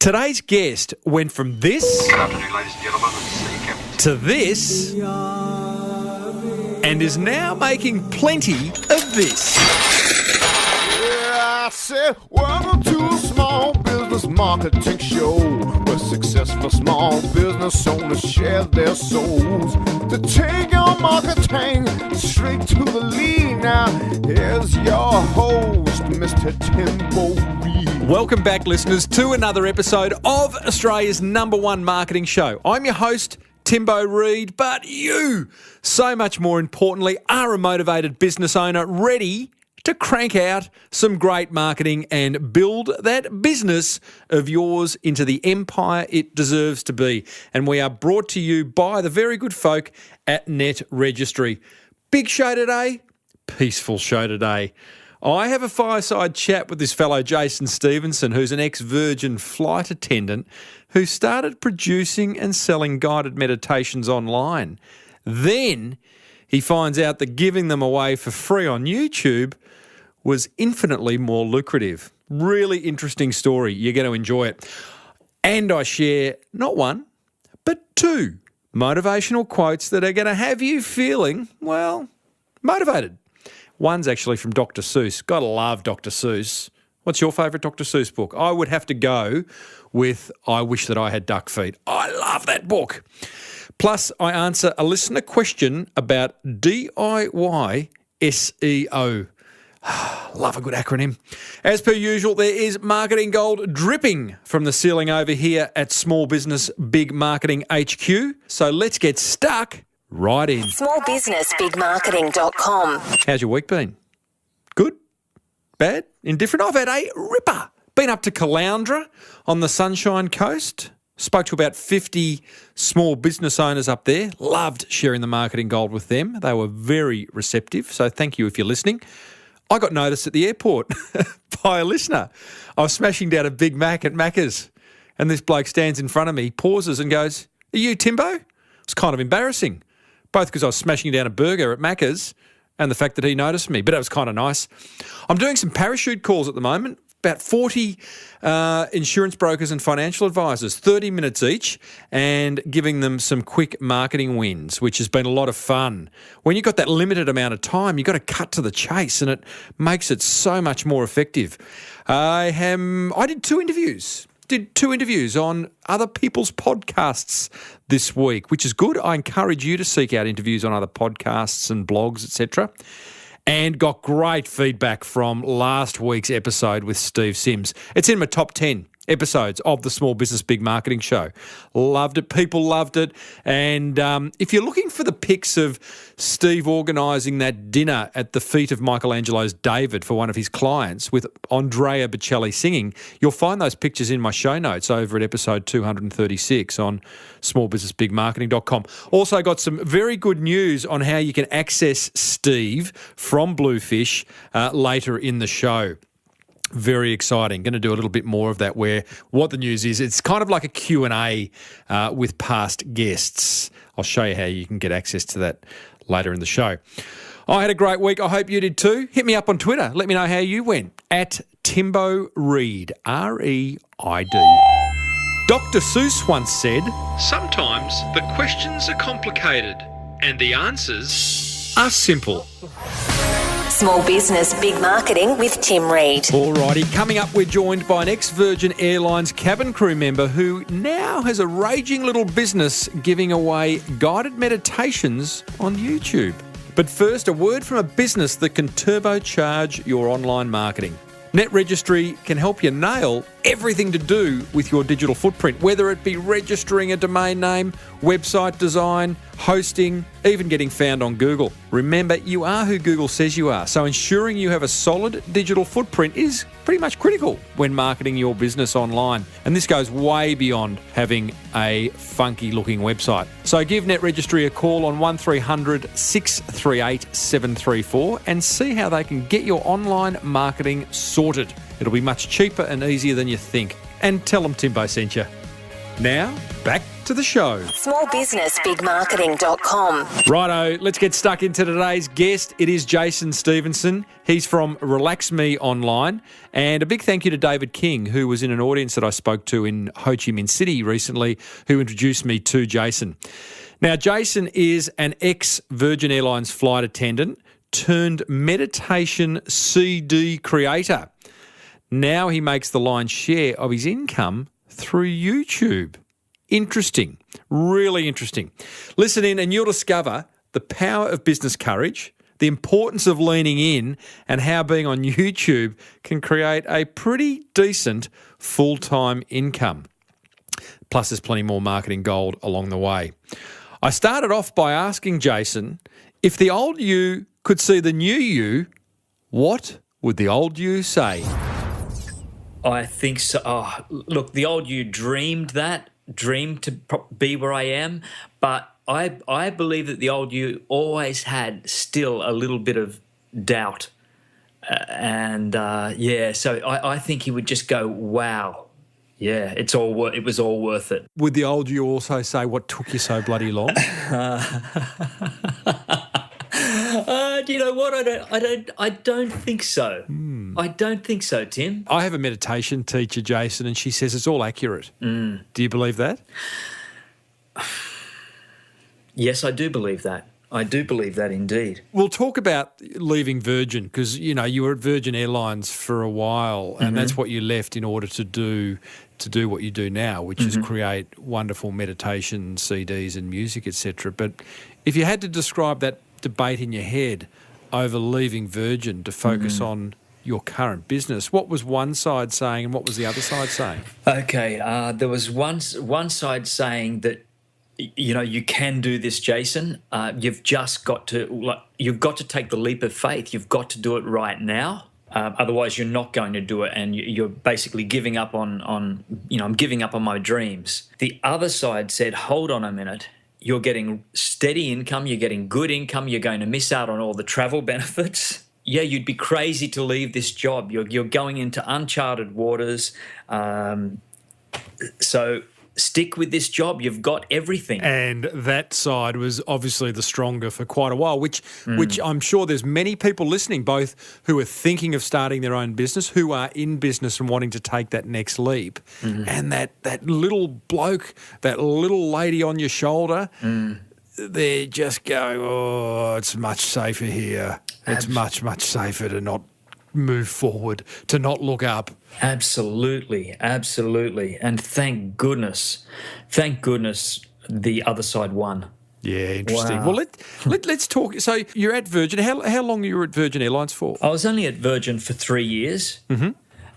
Today's guest went from this Good afternoon, ladies and gentlemen. This is Sea Captain. to this and is now making plenty of this. Yeah, I said, welcome to a small business marketing show where successful small business owners share their souls to take your marketing straight to the lead. Now, here's your host, Mr. Timbo Reid. Welcome back, listeners, to another episode of Australia's #1 marketing show. I'm your host, Timbo Reid, but you, so much more importantly, are a motivated business owner ready to crank out some great marketing and build that business of yours into the empire it deserves to be. And we are brought to you by the very good folk at Net Registry. Big show today, peaceful show today. I have a fireside chat with this fellow Jason Stephenson, who's an ex-Virgin flight attendant who started producing and selling guided meditations online. Then he finds out that giving them away for free on YouTube was infinitely more lucrative. Really interesting story. You're going to enjoy it. And I share not one, but two motivational quotes that are going to have you feeling, well, motivated. One's actually from Dr. Seuss. Gotta love Dr. Seuss. What's your favourite Dr. Seuss book? I would have to go with I Wish That I Had Duck Feet. I love that book. Plus, I answer a listener question about DIY SEO. Love a good acronym. As per usual, there is marketing gold dripping from the ceiling over here at Small Business Big Marketing HQ. So let's get stuck right in. Smallbusinessbigmarketing.com. How's your week been? Good? Bad? Indifferent? I've had a ripper. Been up to Caloundra on the Sunshine Coast. Spoke to about 50 small business owners up there. Loved sharing the marketing gold with them. They were very receptive, so thank you if you're listening. I got noticed at the airport by a listener. I was smashing down a Big Mac at Macca's, and this bloke stands in front of me, pauses and goes, "Are you Timbo?" It's kind of embarrassing, both because I was smashing down a burger at Macca's and the fact that he noticed me, but it was kind of nice. I'm doing some parachute calls at the moment, about 40 insurance brokers and financial advisors, 30 minutes each, and giving them some quick marketing wins, which has been a lot of fun. When you've got that limited amount of time, you've got to cut to the chase, and it makes it so much more effective. I did two interviews on other people's podcasts this week, which is good. I encourage you to seek out interviews on other podcasts and blogs, etc. And got great feedback from last week's episode with Steve Sims. It's in my top 10 episodes of the Small Business Big Marketing Show. Loved it. People loved it. And if you're looking for the pics of Steve organising that dinner at the feet of Michelangelo's David for one of his clients with Andrea Bocelli singing, you'll find those pictures in my show notes over at episode 236 on smallbusinessbigmarketing.com. Also got some very good news on how you can access Steve from Bluefish later in the show. Very exciting. Going to do a little bit more of that where what the news is, it's kind of like a Q&A with past guests. I'll show you how you can get access to that later in the show. I had a great week. I hope you did too. Hit me up on Twitter. Let me know how you went. At Timbo Reid, REID. Dr. Seuss once said, "Sometimes the questions are complicated and the answers are simple." Small Business Big Marketing with Tim Reid. Alrighty, coming up, we're joined by an ex-Virgin Airlines cabin crew member who now has a raging little business giving away guided meditations on YouTube. But first, a word from a business that can turbocharge your online marketing. Net Registry can help you nail everything to do with your digital footprint, whether it be registering a domain name, website design, hosting, even getting found on Google. Remember, you are who Google says you are, so ensuring you have a solid digital footprint is pretty much critical when marketing your business online. And this goes way beyond having a funky looking website. So give Net Registry a call on 1300 638 734 and see how they can get your online marketing sorted. It'll be much cheaper and easier than you think. And tell them Timbo sent you. Now, back to the show. Smallbusinessbigmarketing.com. Righto, let's get stuck into today's guest. It is Jason Stephenson. He's from Relax Me Online. And a big thank you to David King, who was in an audience that I spoke to in Ho Chi Minh City recently, who introduced me to Jason. Now, Jason is an ex-Virgin Airlines flight attendant turned meditation CD creator. Now he makes the lion's share of his income through YouTube. Interesting. Really interesting. Listen in and you'll discover the power of business courage, the importance of leaning in, and how being on YouTube can create a pretty decent full-time income. Plus, there's plenty more marketing gold along the way. I started off by asking Jason, if the old you could see the new you, what would the old you say? I think so. Oh, look, the old you dreamed to be where I am, but I believe that the old you always had still a little bit of doubt. So I think he would just go, wow, yeah, it was all worth it. Would the old you also say, what took you so bloody long? Do you know what? I don't think so. I don't think so, Tim. I have a meditation teacher, Jason, and she says it's all accurate. Do you believe that? Yes, I do believe that. I do believe that indeed. We'll talk about leaving Virgin because, you know, you were at Virgin Airlines for a while and that's what you left in order to do what you do now, which is create wonderful meditation CDs and music, etc. But if you had to describe that debate in your head over leaving Virgin to focus on your current business, what was one side saying and what was the other side saying? Okay, there was one side saying that, you know, you can do this, Jason. You've just got to take the leap of faith. You've got to do it right now. Otherwise, you're not going to do it, and you're basically giving up on I'm giving up on my dreams. The other side said, hold on a minute. You're getting steady income. You're getting good income. You're going to miss out on all the travel benefits. Yeah, you'd be crazy to leave this job. You're going into uncharted waters. So stick with this job. You've got everything. And that side was obviously the stronger for quite a while, which I'm sure there's many people listening, both who are thinking of starting their own business, who are in business and wanting to take that next leap. And that little bloke, that little lady on your shoulder, they're just going, oh, it's much safer here. It's much, much safer to not move forward, to not look up. Absolutely. And thank goodness the other side won. Yeah, interesting. Wow. Well, let's talk. So you're at Virgin. How long were you at Virgin Airlines for? I was only at Virgin for 3 years.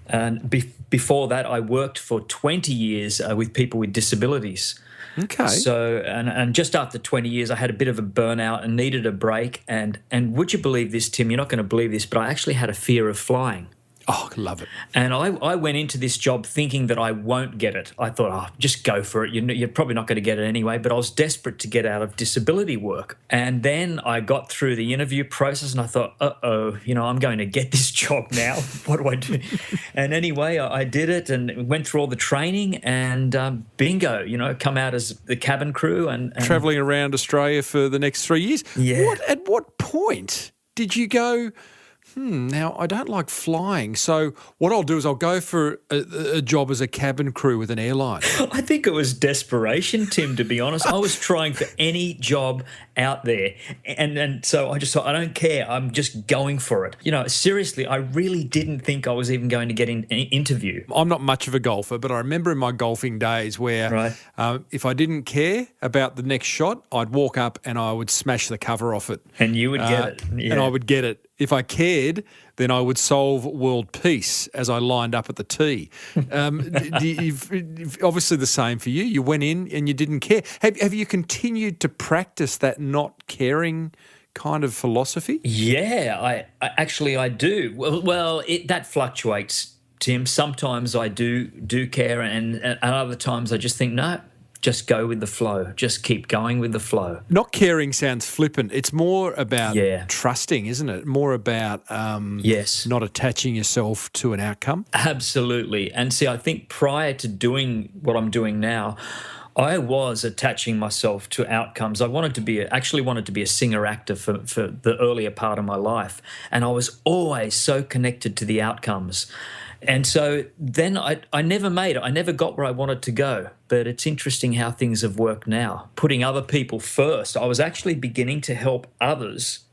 And before that, I worked for 20 years with people with disabilities. Okay. So, and just after 20 years, I had a bit of a burnout and needed a break. And would you believe this, Tim? You're not going to believe this, but I actually had a fear of flying. Oh, I love it. And I went into this job thinking that I won't get it. I thought, just go for it. You're probably not going to get it anyway. But I was desperate to get out of disability work. And then I got through the interview process and I thought, I'm going to get this job now. What do I do? And anyway, I did it and went through all the training and bingo, come out as the cabin crew. and Travelling around Australia for the next 3 years. Yeah. At what point did you go, now I don't like flying, so what I'll do is I'll go for a job as a cabin crew with an airline? I think it was desperation, Tim, to be honest. I was trying for any job out there. And so I just thought, I don't care. I'm just going for it. Seriously, I really didn't think I was even going to get an interview. I'm not much of a golfer, but I remember in my golfing days where if I didn't care about the next shot, I'd walk up and I would smash the cover off it. And you would get it. Yeah. And I would get it. If I cared, then I would solve world peace as I lined up at the tee. Obviously the same for you. You went in and you didn't care. Have you continued to practice that not caring kind of philosophy? Yeah, I do. Well, that fluctuates, Tim. Sometimes I do care and other times I just think, no, just go with the flow. Just keep going with the flow. Not caring sounds flippant. It's more about trusting, isn't it? More about not attaching yourself to an outcome. Absolutely. And see, I think prior to doing what I'm doing now, I was attaching myself to outcomes. I actually wanted to be a singer actor for the earlier part of my life. And I was always so connected to the outcomes. And so then I never made it. I never got where I wanted to go. But it's interesting how things have worked now. Putting other people first. I was actually beginning to help others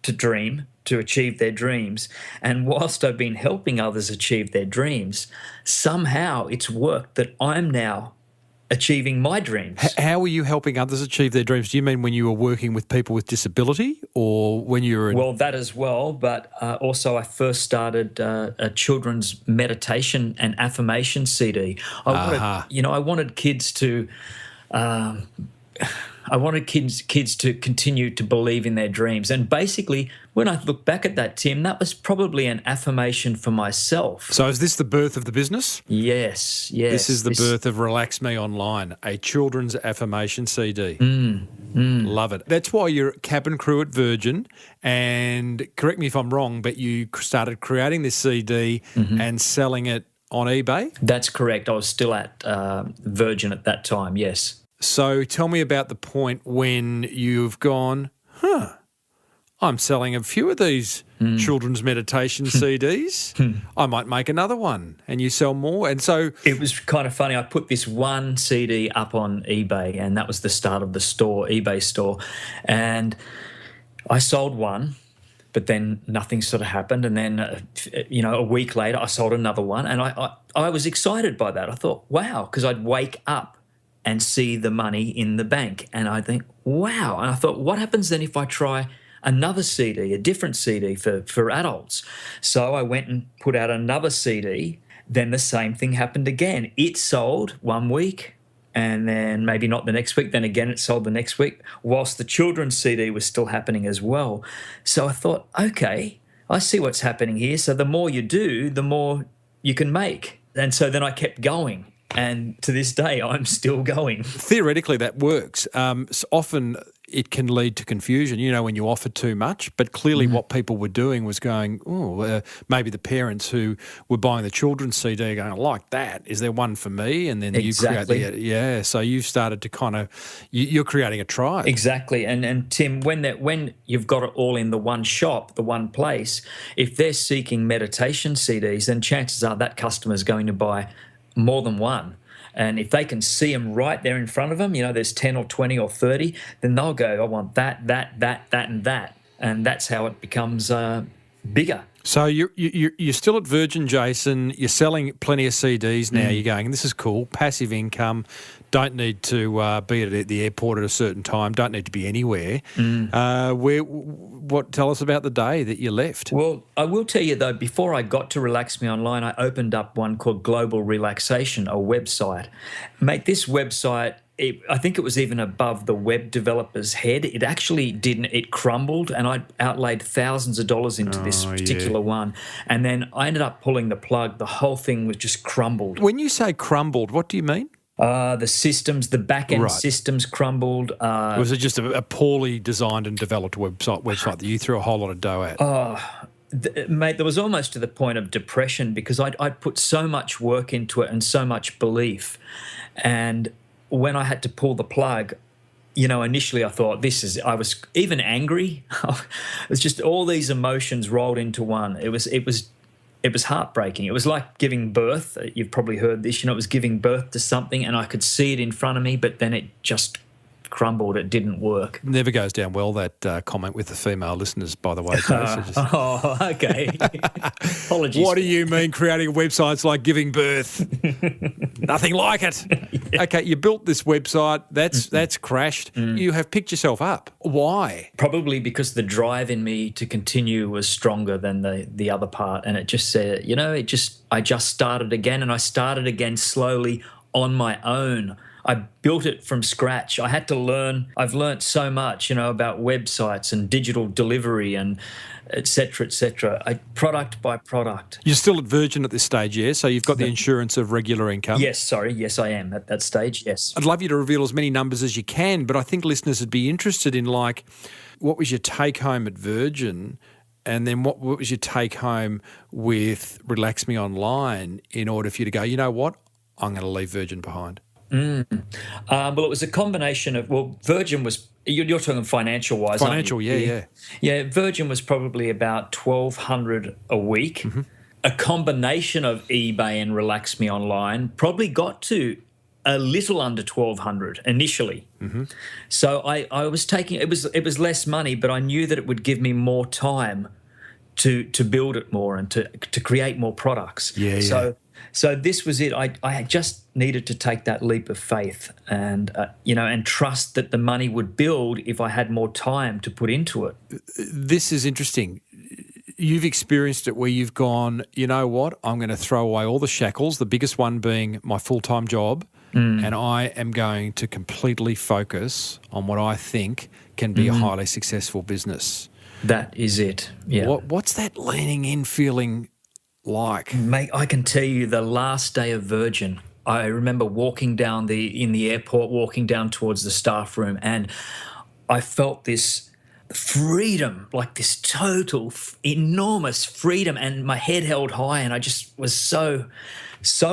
to dream, to achieve their dreams. And whilst I've been helping others achieve their dreams, somehow it's worked that I'm now achieving my dreams. How were you helping others achieve their dreams? Do you mean when you were working with people with disability, or when you were Well, that as well, but also I first started a children's meditation and affirmation CD. I wanted kids to... I wanted kids to continue to believe in their dreams. And basically, when I look back at that, Tim, that was probably an affirmation for myself. So is this the birth of the business? Yes. This is the birth of Relax Me Online, a children's affirmation CD. Love it. That's why you're cabin crew at Virgin, and correct me if I'm wrong, but you started creating this CD and selling it on eBay? That's correct. I was still at Virgin at that time, yes. So tell me about the point when you've gone, I'm selling a few of these children's meditation CDs. I might make another one, and you sell more. And so it was kind of funny. I put this one CD up on eBay, and that was the start of the store, eBay store. And I sold one, but then nothing sort of happened. And then, a week later, I sold another one. And I was excited by that. I thought, wow, because I'd wake up and see the money in the bank. And I think, wow. And I thought, what happens then if I try another CD, a different CD for adults? So I went and put out another CD. Then the same thing happened again. It sold 1 week, and then maybe not the next week. Then again, it sold the next week, whilst the children's CD was still happening as well. So I thought, okay, I see what's happening here. So the more you do, the more you can make. And so then I kept going. And to this day, I'm still going. Theoretically, that works. Often it can lead to confusion, when you offer too much. But clearly what people were doing was going, maybe the parents who were buying the children's CD are going, I like that. Is there one for me? And then exactly. You create so you've started to kind of, you're creating a tribe. Exactly. And Tim, when you've got it all in the one shop, the one place, if they're seeking meditation CDs, then chances are that customer's going to buy more than one. And if they can see them right there in front of them, there's 10 or 20 or 30, then they'll go, I want that, and that. And that's how it becomes bigger. So you're still at Virgin, Jason. You're selling plenty of CDs now. You're going, this is cool, passive income. Don't need to be at the airport at a certain time. Don't need to be anywhere. Tell us about the day that you left. Well, I will tell you though, before I got to Relax Me Online, I opened up one called Global Relaxation, a website. Mate, this website, I think it was even above the web developer's head. It actually didn't. It crumbled, and I outlaid thousands of dollars into this particular one. And then I ended up pulling the plug. The whole thing was just crumbled. When you say crumbled, what do you mean? The systems, the back-end systems crumbled. Was it just a poorly designed and developed website that you threw a whole lot of dough at? Mate, there was almost to the point of depression because I'd put so much work into it and so much belief. And when I had to pull the plug, initially I thought I was even angry. It was just all these emotions rolled into one. It was heartbreaking. It was like giving birth. You've probably heard this. It was giving birth to something, and I could see it in front of me, but then it just crumbled. It didn't work. Never goes down well, that comment with the female listeners, by the way. Oh, okay. Apologies. What do you mean creating websites like giving birth? Nothing like it. Yeah. Okay, you built this website. That's crashed. You have picked yourself up. Why? Probably because the drive in me to continue was stronger than the other part, and it just said, I just started again, and I started again slowly on my own. I built it from scratch. I had to learn. I've learned so much, about websites and digital delivery and et cetera, product by product. You're still at Virgin at this stage, yeah? So you've got the insurance of regular income? Yes, Yes, I am at that stage, yes. I'd love you to reveal as many numbers as you can, but I think listeners would be interested in, what was your take-home at Virgin, and then what was your take-home with Relax Me Online in order for you to go, you know what, I'm going to leave Virgin behind? Well, it was a combination of, Virgin was, you're talking financial wise. Financial, yeah. Yeah, Virgin was probably about 1,200 a week. Mm-hmm. A combination of eBay and Relax Me Online probably got to a little under 1,200 initially. Mm-hmm. So I was taking, it was less money, but I knew that it would give me more time to build it more and to create more products. Yeah. So this was it. I just needed to take that leap of faith and and trust that the money would build if I had more time to put into it. This is interesting. You've experienced it where you've gone, you know what, I'm going to throw away all the shackles, the biggest one being my full-time job, and I am going to completely focus on what I think can be a highly successful business. That is it. Yeah. What's that leaning in feeling like? Mate, I can tell you the last day of Virgin, I remember walking down in the airport, walking down towards the staff room, and I felt this freedom, like this total enormous freedom, and my head held high, and I just was so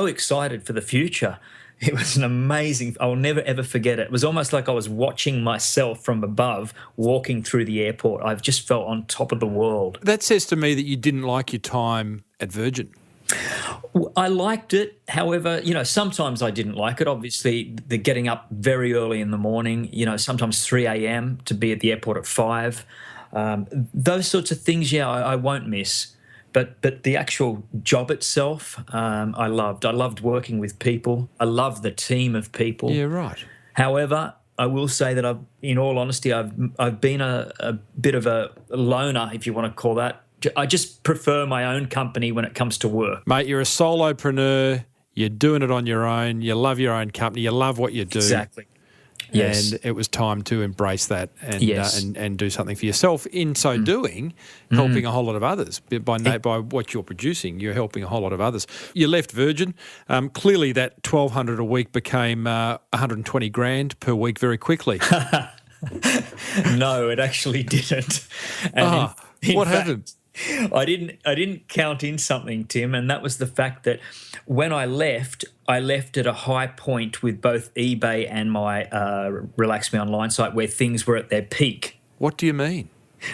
excited for the future. It was an amazing, I'll never ever forget it. It was almost like I was watching myself from above walking through the airport. I've just felt on top of the world. That says to me that you didn't like your time at Virgin. I liked it. However, sometimes I didn't like it. Obviously, the getting up very early in the morning, sometimes 3 a.m. to be at the airport at 5. Those sorts of things, I won't miss. But the actual job itself, I loved. I loved working with people. I loved the team of people. Yeah, right. However, I will say that in all honesty, I've been a bit of a loner, if you want to call that. I just prefer my own company when it comes to work. Mate, you're a solopreneur. You're doing it on your own. You love your own company. You love what you do. Exactly. Yes. And it was time to embrace that and Yes. and do something for yourself. In so doing, helping a whole lot of others. By what you're producing, you're helping a whole lot of others. You left Virgin. Clearly that 1,200 a week became 120 grand per week very quickly. No, it actually didn't. And what happened? I didn't count in something, Tim, and that was the fact that when I left at a high point with both eBay and my Relax Me Online site where things were at their peak. What do you mean?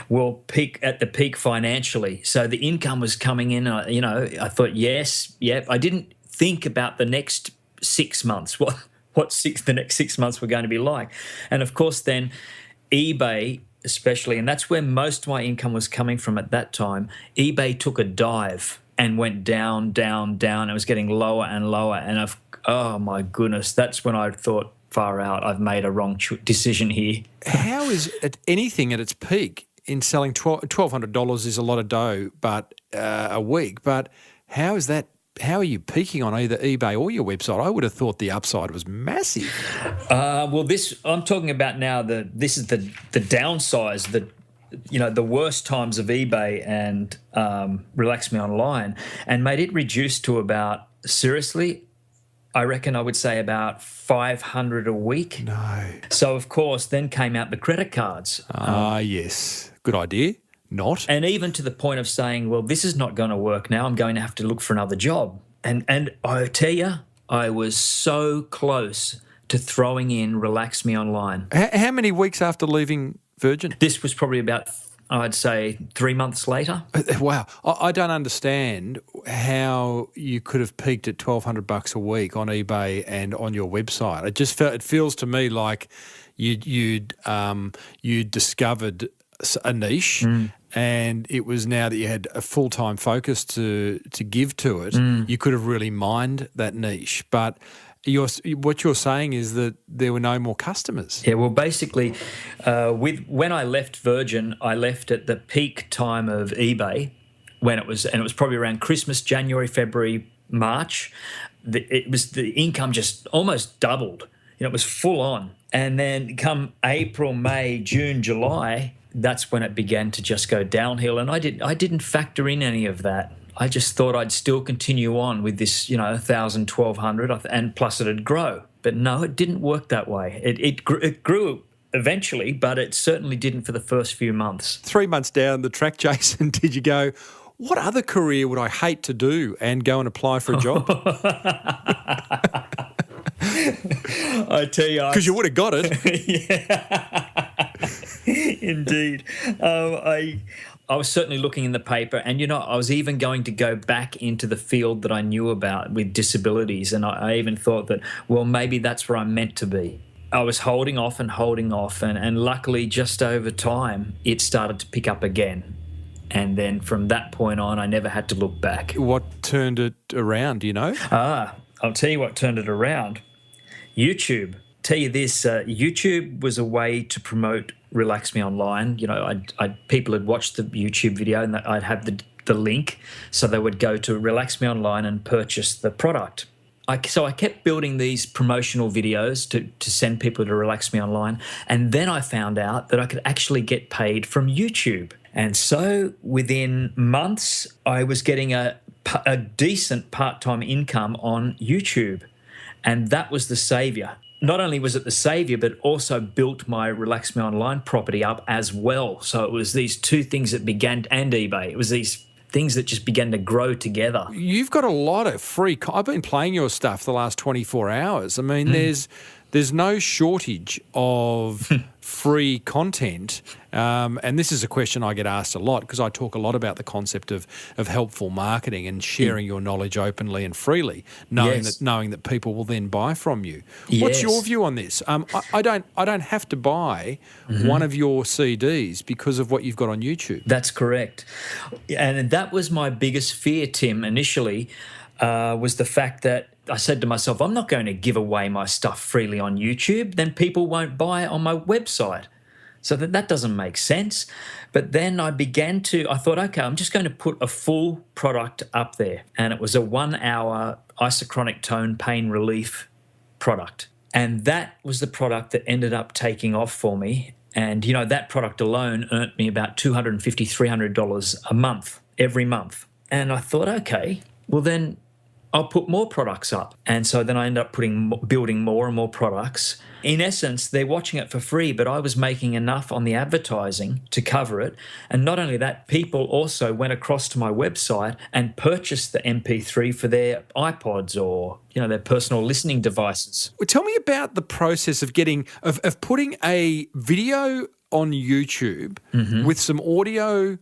Well, at the peak financially. So the income was coming in, I thought, I didn't think about the next 6 months, the next 6 months were going to be like. And of course then eBay especially, and that's where most of my income was coming from at that time, eBay took a dive and went down, down, down. It was getting lower and lower. And oh my goodness, that's when I thought, far out, I've made a wrong decision here. How is anything at its peak in selling $1,200 is a lot of dough, but a week. But how is that? How are you peaking on either eBay or your website? I would have thought the upside was massive. I'm talking about now. This is the downsize. The worst times of eBay and Relax Me Online, and made it reduced to about, seriously, I reckon I would say about 500 a week. No. So of course, then came out the credit cards. Yes, good idea. Not. And even to the point of saying, well, this is not going to work now. I'm going to have to look for another job. And I tell you, I was so close to throwing in Relax Me Online. How many weeks after leaving Virgin? This was probably about, I'd say, 3 months later. Wow. I don't understand how you could have peaked at $1,200 a week on eBay and on your website. It feels to me like you'd discovered a niche, and it was now that you had a full-time focus to give to it, you could have really mined that niche. But what you're saying is that there were no more customers. Yeah, well, basically, when I left Virgin, I left at the peak time of eBay, and it was probably around Christmas, January, February, March. The income just almost doubled. It was full on. And then come April, May, June, July, that's when it began to just go downhill. And I didn't factor in any of that. I just thought I'd still continue on with this, 1,000, 1,200, and plus it'd grow. But no, it didn't work that way. It grew eventually, but it certainly didn't for the first few months. 3 months down the track, Jason, did you go, what other career would I hate to do, and go and apply for a job? I tell you, Because you would have got it. Indeed. I was certainly looking in the paper, and, I was even going to go back into the field that I knew about with disabilities, and I even thought that, well, maybe that's where I'm meant to be. I was holding off, and luckily just over time, it started to pick up again. And then from that point on, I never had to look back. What turned it around, do you know? I'll tell you what turned it around. YouTube. Tell you this, YouTube was a way to promote Relax Me Online. People had watched the YouTube video and I'd have the link, so they would go to Relax Me Online and purchase the product. So I kept building these promotional videos to send people to Relax Me Online, and then I found out that I could actually get paid from YouTube. And so within months, I was getting a decent part-time income on YouTube, and that was the saviour. Not only was it the saviour, but also built my Relax Me Online property up as well. So it was these two things that began, and eBay. It was these things that just began to grow together. You've got a lot of free. I've been playing your stuff the last 24 hours. I mean, there's no shortage of free content. And this is a question I get asked a lot because I talk a lot about the concept of helpful marketing and sharing your knowledge openly and freely, knowing that people will then buy from you. Yes. What's your view on this? I don't have to buy one of your CDs because of what you've got on YouTube. That's correct. And that was my biggest fear, Tim, initially, was the fact that I said to myself, I'm not going to give away my stuff freely on YouTube, then people won't buy it on my website. So that doesn't make sense. But then I thought, okay, I'm just going to put a full product up there. And it was a 1 hour isochronic tone pain relief product. And that was the product that ended up taking off for me. And, that product alone earned me about $250, $300 a month, every month. And I thought, okay, well then I'll put more products up. And so then I ended up building more and more products. In essence, they're watching it for free, but I was making enough on the advertising to cover it. And not only that, people also went across to my website and purchased the MP3 for their iPods or, their personal listening devices. Well, tell me about the process of putting a video on YouTube with some audio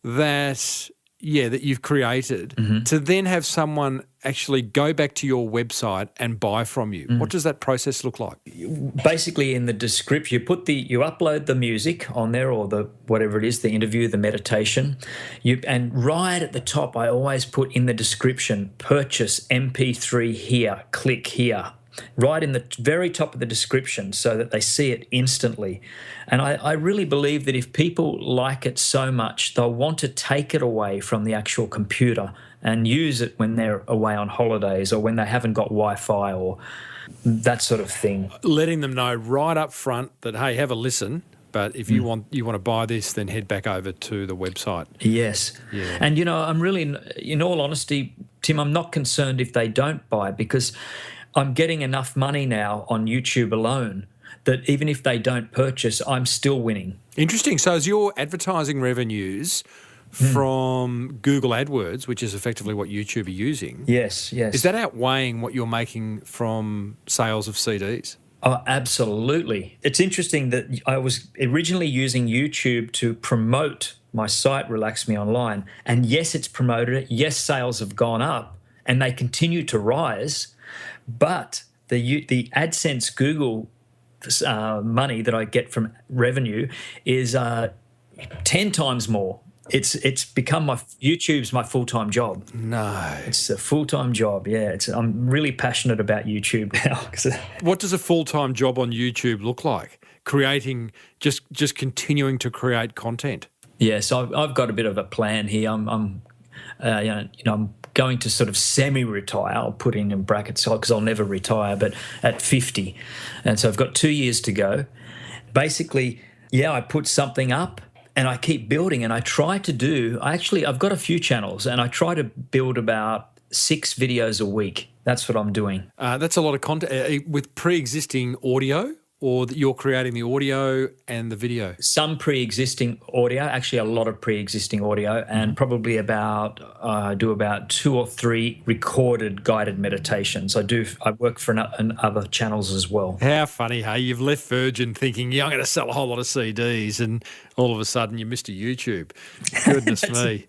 that you've created to then have someone actually go back to your website and buy from you. What does that process look like? Basically, in the description, you upload the music on there, or the whatever it is, the interview, the meditation. And right at the top, I always put in the description, purchase MP3 here, click here. Right in the very top of the description so that they see it instantly. And I really believe that if people like it so much, they'll want to take it away from the actual computer and use it when they're away on holidays or when they haven't got Wi-Fi or that sort of thing. Letting them know right up front that, hey, have a listen, but if you want to buy this, then head back over to the website. Yes. Yeah. And, I'm really, in all honesty, Tim, I'm not concerned if they don't buy, because I'm getting enough money now on YouTube alone that even if they don't purchase, I'm still winning. Interesting. So is your advertising revenues from Google AdWords, which is effectively what YouTube are using? Yes. Is that outweighing what you're making from sales of CDs? Oh, absolutely. It's interesting that I was originally using YouTube to promote my site, Relax Me Online. And yes, it's promoted it. Yes, sales have gone up and they continue to rise. But the AdSense Google money that I get from revenue is 10 times more. It's become YouTube's my full-time job. No. It's a full-time job, yeah. I'm really passionate about YouTube now. What does a full-time job on YouTube look like? Creating, just continuing to create content? Yeah, so I've got a bit of a plan here. I'm going to sort of semi-retire. I'll put in brackets because I'll never retire, but at 50. And so I've got 2 years to go. Basically, I put something up and I keep building, and I try to I've got a few channels, and I try to build about 6 videos a week. That's what I'm doing. That's a lot of content with pre-existing audio, or that you're creating the audio and the video? Some pre-existing audio, actually a lot of pre-existing audio, and probably I do about 2 or 3 recorded guided meditations. I work for other channels as well. How funny, hey? You've left Virgin thinking, yeah, I'm going to sell a whole lot of CDs, and all of a sudden you're Mr. YouTube. Goodness me.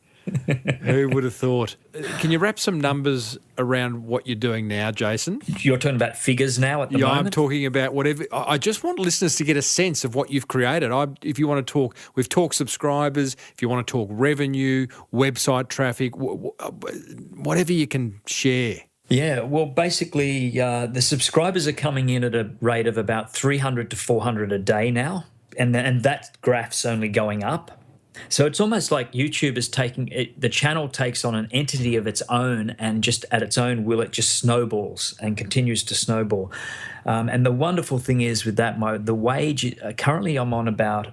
Who would have thought? Can you wrap some numbers around what you're doing now, Jason? You're talking about figures now at the Yeah, moment? I'm talking about whatever. I just want listeners to get a sense of what you've created. If you want to talk, we've talked subscribers. If you want to talk revenue, website traffic, whatever you can share. Yeah, well, basically, the subscribers are coming in at a rate of about 300 to 400 a day now, and that graph's only going up. So it's almost like YouTube is the channel takes on an entity of its own, and just at its own will, it just snowballs and continues to snowball. And the wonderful thing is with that, the wage, currently I'm on about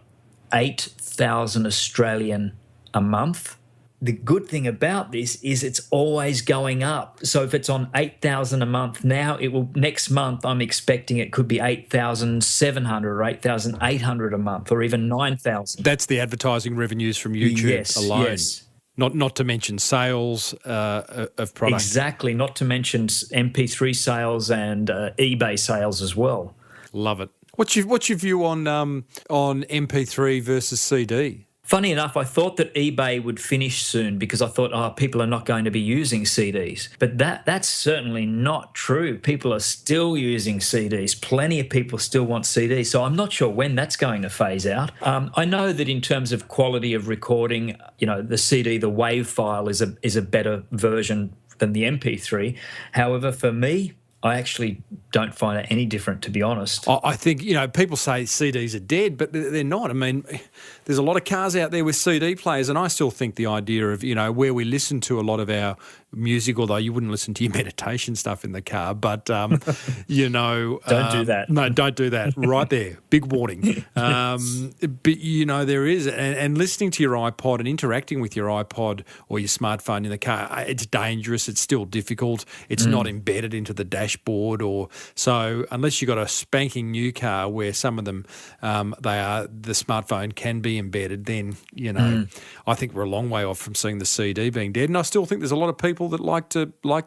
8,000 Australian a month. The good thing about this is it's always going up. So if it's on 8,000 a month now, next month I'm expecting it could be 8,700 or 8,800 a month, or even 9,000. That's the advertising revenues from YouTube alone. Yes. Not to mention sales of products. Exactly. Not to mention MP3 sales and eBay sales as well. Love it. What's your view on MP3 versus CD? Funny enough, I thought that eBay would finish soon because I thought, people are not going to be using CDs. But that's certainly not true. People are still using CDs. Plenty of people still want CDs. So I'm not sure when that's going to phase out. I know that in terms of quality of recording, the CD, the WAV file is a better version than the MP3. However, for me, I actually don't find it any different, to be honest. I think, people say CDs are dead, but they're not. I mean, there's a lot of cars out there with CD players, and I still think the idea of, where we listen to a lot of our music, although you wouldn't listen to your meditation stuff in the car, but, Don't do that. No, don't do that. Right there. Big warning. But, there is, and listening to your iPod and interacting with your iPod or your smartphone in the car, it's dangerous. It's still difficult. It's not embedded into the dashboard, so unless you've got a spanking new car where some of them, the smartphone can be embedded, then, I think we're a long way off from seeing the CD being dead. And I still think there's a lot of people that like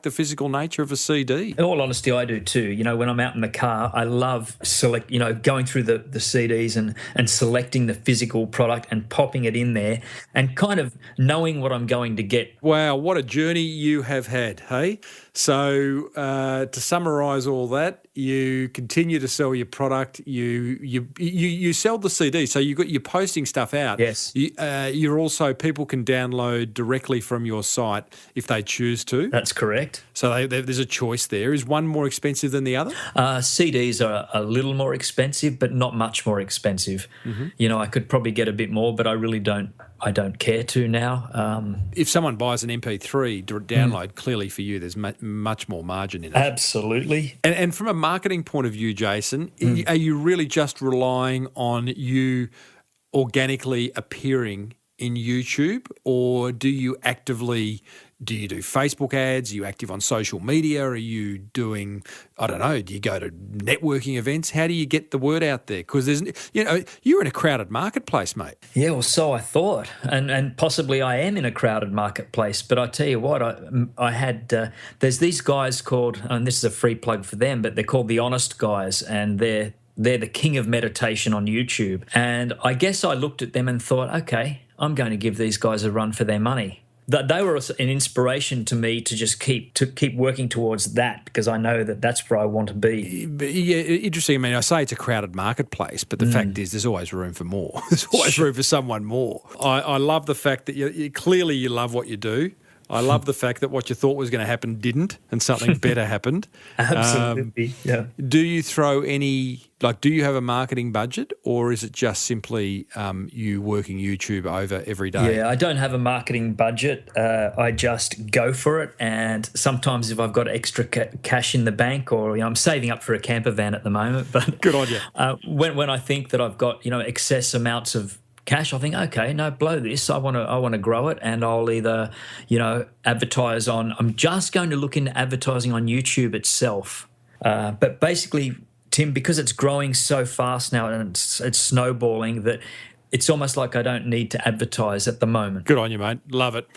the physical nature of a CD. In all honesty, I do too. When I'm out in the car, I love going through the CDs and selecting the physical product and popping it in there and kind of knowing what I'm going to get. Wow, what a journey you have had, hey? So to summarise all that, you continue to sell your product. You sell the CD, so you're posting stuff out. Yes. You're also, people can download directly from your site if they choose to. That's correct. So there's a choice there. Is one more expensive than the other? CDs are a little more expensive, but not much more expensive. Mm-hmm. I could probably get a bit more, but I really don't. I don't care to now. If someone buys an MP3 download, clearly for you, there's much more margin in it. Absolutely. And from a marketing point of view, Jason, are you really just relying on you organically appearing in YouTube, or do you do Facebook ads? Are you active on social media? Are you doing, I don't know, do you go to networking events? How do you get the word out there? Because you're in a crowded marketplace, mate. Yeah, well, so I thought, and possibly I am in a crowded marketplace. But I tell you what, I had there's these guys called, and this is a free plug for them, but they're called the Honest Guys, and they're the king of meditation on YouTube. And I guess I looked at them and thought, okay, I'm going to give these guys a run for their money. They were an inspiration to me to just keep working towards that, because I know that that's where I want to be. Yeah, interesting. I mean, I say it's a crowded marketplace, but the fact is there's always room for more. There's always room for someone more. I love the fact that you clearly you love what you do. I love the fact that what you thought was going to happen didn't, and something better happened. Absolutely, yeah. Do you do you have a marketing budget, or is it just simply you working YouTube over every day? Yeah, I don't have a marketing budget. I just go for it, and sometimes if I've got extra cash in the bank, or I'm saving up for a camper van at the moment, but good on you. When I think that I've got excess amounts of cash, I think, okay, no, blow this. I want to grow it, and I'll either, advertise on. I'm just going to look into advertising on YouTube itself. But basically, Tim, because it's growing so fast now and it's snowballing, that it's almost like I don't need to advertise at the moment. Good on you, mate. Love it.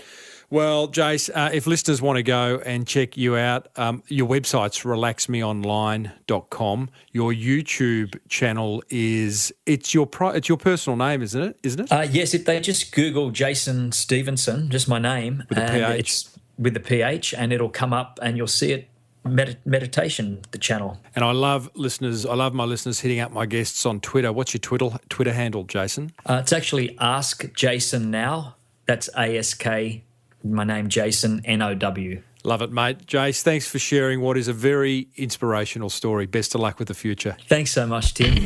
Well, Jace, if listeners want to go and check you out, your website's relaxmeonline.com. Your YouTube channel it's your personal name, isn't it? Yes, if they just Google Jason Stephenson, just my name, With a PH. it's with the PH, and it'll come up and you'll see it. Meditation, the channel. And I love my listeners hitting up my guests on Twitter. What's your Twitter handle, Jason? It's actually Ask Jason Now. That's ASK, my name, Jason, NOW. Love it, mate. Jace, thanks for sharing what is a very inspirational story. Best of luck with the future. Thanks so much, Tim.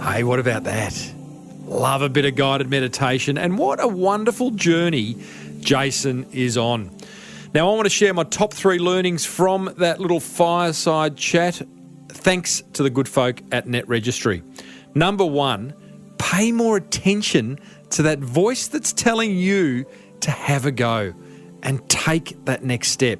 Hey, what about that? Love a bit of guided meditation, and what a wonderful journey Jason is on. Now, I want to share my top 3 learnings from that little fireside chat, thanks to the good folk at Net Registry. Number 1, pay more attention to that voice that's telling you to have a go and take that next step.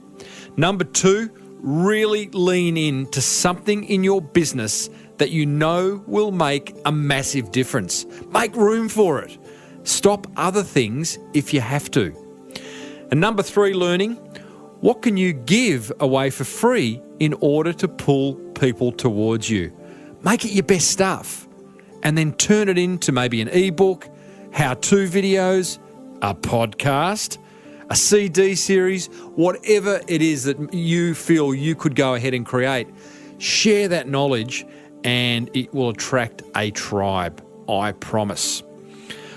Number 2, really lean in to something in your business that you know will make a massive difference. Make room for it. Stop other things if you have to. And number 3 learning, what can you give away for free in order to pull people towards you? Make it your best stuff and then turn it into maybe an ebook, how-to videos, a podcast, a CD series, whatever it is that you feel you could go ahead and create. Share that knowledge and it will attract a tribe, I promise.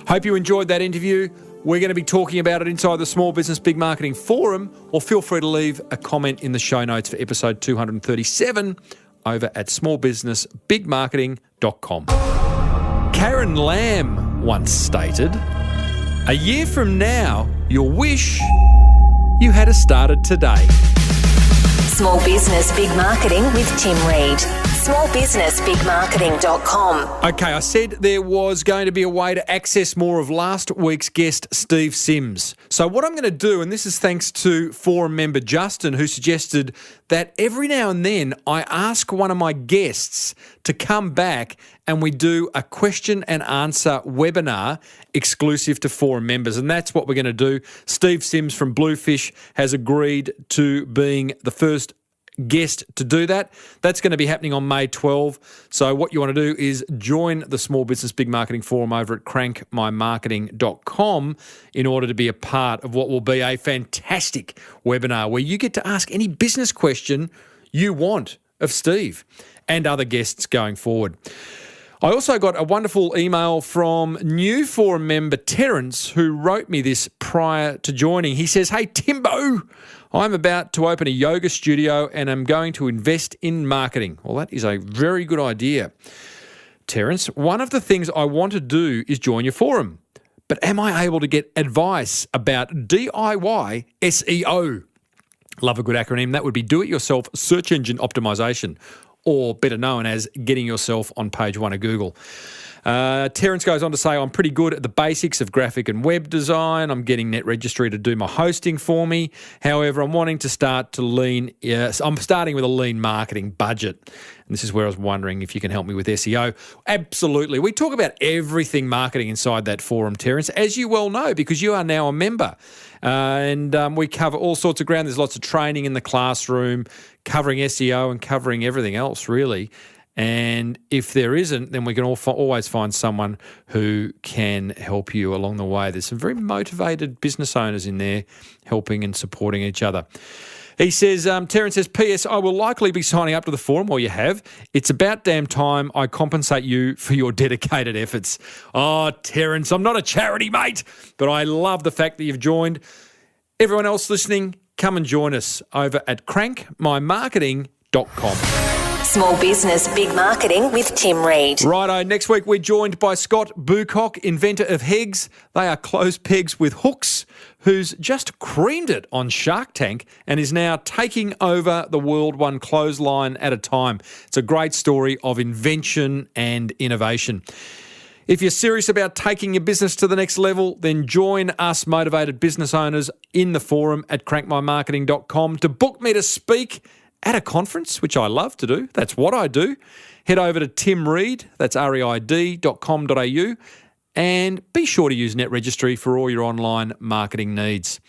Hope you enjoyed that interview. We're going to be talking about it inside the Small Business Big Marketing Forum, or feel free to leave a comment in the show notes for episode 237 over at smallbusinessbigmarketing.com. Karen Lamb once stated, "A year from now, you'll wish you had started today." Small Business Big Marketing with Tim Reid. smallbusinessbigmarketing.com. Okay, I said there was going to be a way to access more of last week's guest, Steve Sims. So what I'm going to do, and this is thanks to forum member Justin, who suggested that every now and then I ask one of my guests to come back and we do a question and answer webinar exclusive to forum members. And that's what we're going to do. Steve Sims from Bluefish has agreed to being the first guest to do that. That's going to be happening on May 12. So what you want to do is join the Small Business Big Marketing Forum over at crankmymarketing.com in order to be a part of what will be a fantastic webinar where you get to ask any business question you want of Steve and other guests going forward. I also got a wonderful email from new forum member Terence, who wrote me this prior to joining. He says, "Hey, Timbo, I'm about to open a yoga studio and I'm going to invest in marketing." Well, that is a very good idea. Terence, one of the things I want to do is join your forum, but am I able to get advice about DIY SEO? Love a good acronym. That would be do-it-yourself search engine optimization, or better known as getting yourself on page 1 of Google. Terence goes on to say, "I'm pretty good at the basics of graphic and web design. I'm getting Net Registry to do my hosting for me. However, I'm wanting to start to I'm starting with a lean marketing budget." And this is where I was wondering if you can help me with SEO. Absolutely. We talk about everything marketing inside that forum, Terence, as you well know, because you are now a member. And we cover all sorts of ground. There's lots of training in the classroom, covering SEO and covering everything else, really. And if there isn't, then we can always find someone who can help you along the way. There's some very motivated business owners in there helping and supporting each other. He says, Terence says, "P.S. I will likely be signing up to the forum," or you have. "It's about damn time I compensate you for your dedicated efforts." Oh, Terence, I'm not a charity, mate, but I love the fact that you've joined. Everyone else listening, come and join us over at crankmymarketing.com. Small Business Big Marketing with Tim Reid. Righto, next week we're joined by Scott Bucock, inventor of Hegs. They are clothes pegs with hooks, who's just creamed it on Shark Tank and is now taking over the world one clothesline at a time. It's a great story of invention and innovation. If you're serious about taking your business to the next level, then join us motivated business owners in the forum at crankmymarketing.com. To book me to speak at a conference, which I love to do, that's what I do, head over to Tim Reid, that's reid.com.au, and be sure to use Net Registry for all your online marketing needs.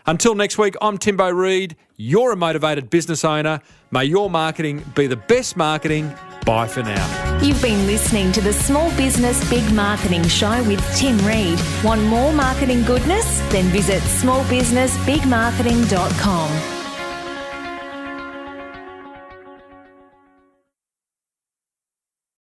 Until next week, I'm Timbo Reid. You're a motivated business owner. May your marketing be the best marketing. Bye for now. You've been listening to the Small Business Big Marketing Show with Tim Reid. Want more marketing goodness? Then visit smallbusinessbigmarketing.com.